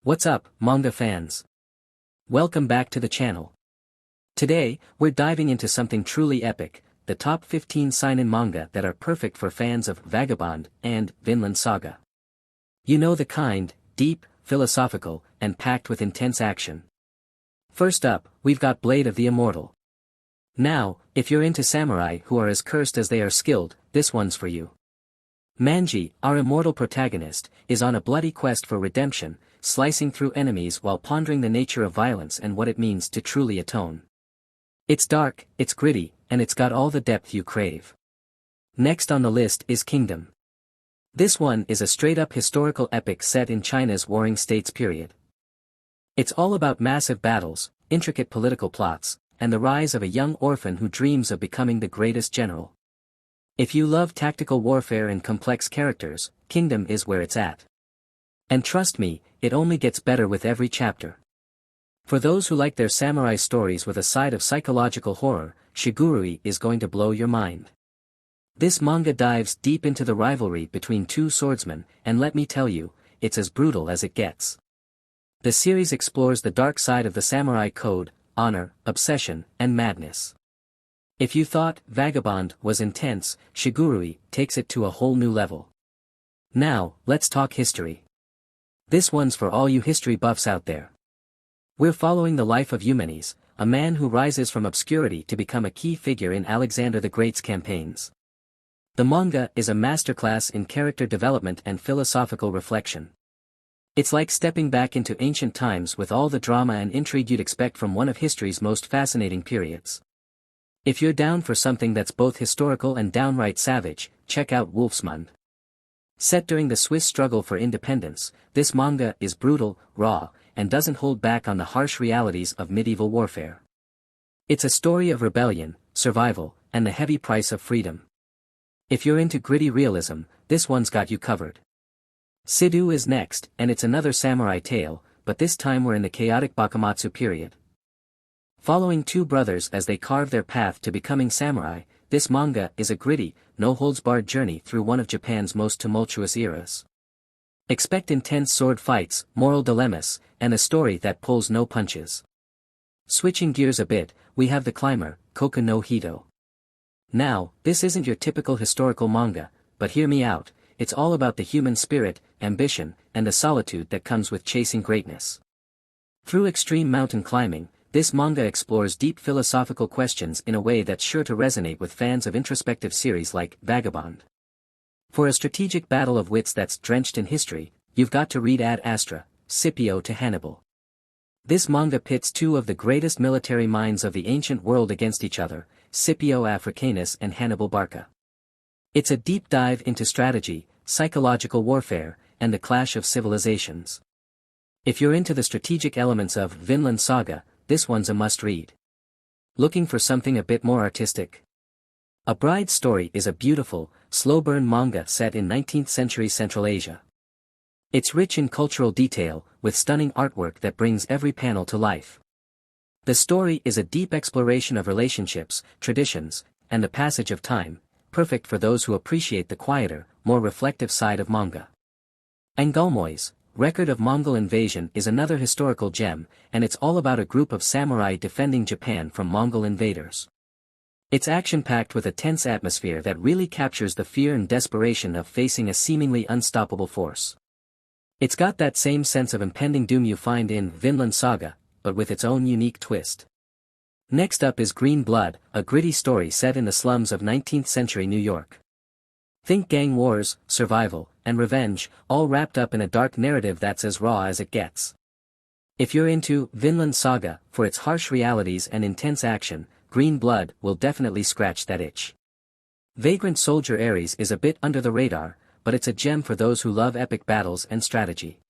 What's up, manga fans? Welcome back to the channel. Today, we're diving into something truly epic, the top 15 seinen manga that are perfect for fans of Vagabond and Vinland Saga. You know the kind, deep, philosophical, and packed with intense action. First up, we've got Blade of the Immortal. Now, if you're into samurai who are as cursed as they are skilled, this one's for you. Manji, our immortal protagonist, is on a bloody quest for redemption, slicing through enemies while pondering the nature of violence and what it means to truly atone. It's dark, it's gritty, and it's got all the depth you crave. Next on the list is Kingdom. This one is a straight-up historical epic set in China's Warring States period. It's all about massive battles, intricate political plots, and the rise of a young orphan who dreams of becoming the greatest general. If you love tactical warfare and complex characters, Kingdom is where it's at. And trust me, it only gets better with every chapter. For those who like their samurai stories with a side of psychological horror, Shigurui is going to blow your mind. This manga dives deep into the rivalry between two swordsmen, and let me tell you, it's as brutal as it gets. The series explores the dark side of the samurai code, honor, obsession, and madness. If you thought Vagabond was intense, Shigurui takes it to a whole new level. Now, let's talk history. This one's for all you history buffs out there. We're following the life of Eumenes, a man who rises from obscurity to become a key figure in Alexander the Great's campaigns. The manga is a masterclass in character development and philosophical reflection. It's like stepping back into ancient times with all the drama and intrigue you'd expect from one of history's most fascinating periods. If you're down for something that's both historical and downright savage, check out Wolfsmund. Set during the Swiss struggle for independence, this manga is brutal, raw, and doesn't hold back on the harsh realities of medieval warfare. It's a story of rebellion, survival, and the heavy price of freedom. If you're into gritty realism, this one's got you covered. Sidhu is next, and it's another samurai tale, but this time we're in the chaotic Bakumatsu period. Following two brothers as they carve their path to becoming samurai, this manga is a gritty, no-holds-barred journey through one of Japan's most tumultuous eras. Expect intense sword fights, moral dilemmas, and a story that pulls no punches. Switching gears a bit, we have The Climber, Koku no Hito. Now, this isn't your typical historical manga, but hear me out, it's all about the human spirit, ambition, and the solitude that comes with chasing greatness. Through extreme mountain climbing, this manga explores deep philosophical questions in a way that's sure to resonate with fans of introspective series like Vagabond. For a strategic battle of wits that's drenched in history, you've got to read Ad Astra, Scipio to Hannibal. This manga pits two of the greatest military minds of the ancient world against each other, Scipio Africanus and Hannibal Barca. It's a deep dive into strategy, psychological warfare, and the clash of civilizations. If you're into the strategic elements of Vinland Saga, this one's a must-read. Looking for something a bit more artistic? A Bride's Story is a beautiful, slow-burn manga set in 19th century Central Asia. It's rich in cultural detail, with stunning artwork that brings every panel to life. The story is a deep exploration of relationships, traditions, and the passage of time, perfect for those who appreciate the quieter, more reflective side of manga. Angulmois, Record of Mongol Invasion is another historical gem, and it's all about a group of samurai defending Japan from Mongol invaders. It's action-packed with a tense atmosphere that really captures the fear and desperation of facing a seemingly unstoppable force. It's got that same sense of impending doom you find in Vinland Saga, but with its own unique twist. Next up is Green Blood, a gritty story set in the slums of 19th century New York. Think gang wars, survival, and revenge, all wrapped up in a dark narrative that's as raw as it gets. If you're into Vinland Saga, for its harsh realities and intense action, Green Blood will definitely scratch that itch. Vagrant Soldier Ares is a bit under the radar, but it's a gem for those who love epic battles and strategy.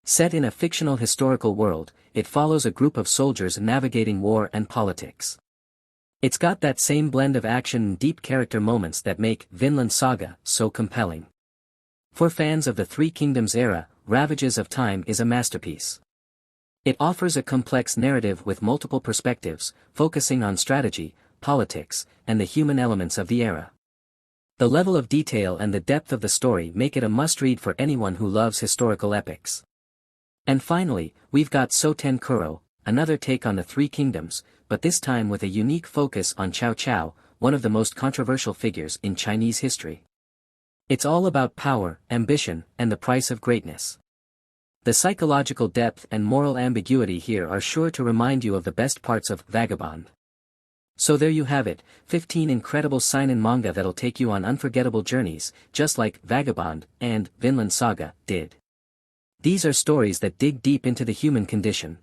Set in a fictional historical world, it follows a group of soldiers navigating war and politics. It's got that same blend of action and deep character moments that make Vinland Saga so compelling. For fans of the Three Kingdoms era, Ravages of Time is a masterpiece. It offers a complex narrative with multiple perspectives, focusing on strategy, politics, and the human elements of the era. The level of detail and the depth of the story make it a must-read for anyone who loves historical epics. And finally, we've got Soten Kuro, another take on the Three Kingdoms, but this time with a unique focus on Cao Cao, one of the most controversial figures in Chinese history. It's all about power, ambition, and the price of greatness. The psychological depth and moral ambiguity here are sure to remind you of the best parts of Vagabond. So there you have it, 15 incredible seinen manga that'll take you on unforgettable journeys, just like Vagabond and Vinland Saga did. These are stories that dig deep into the human condition,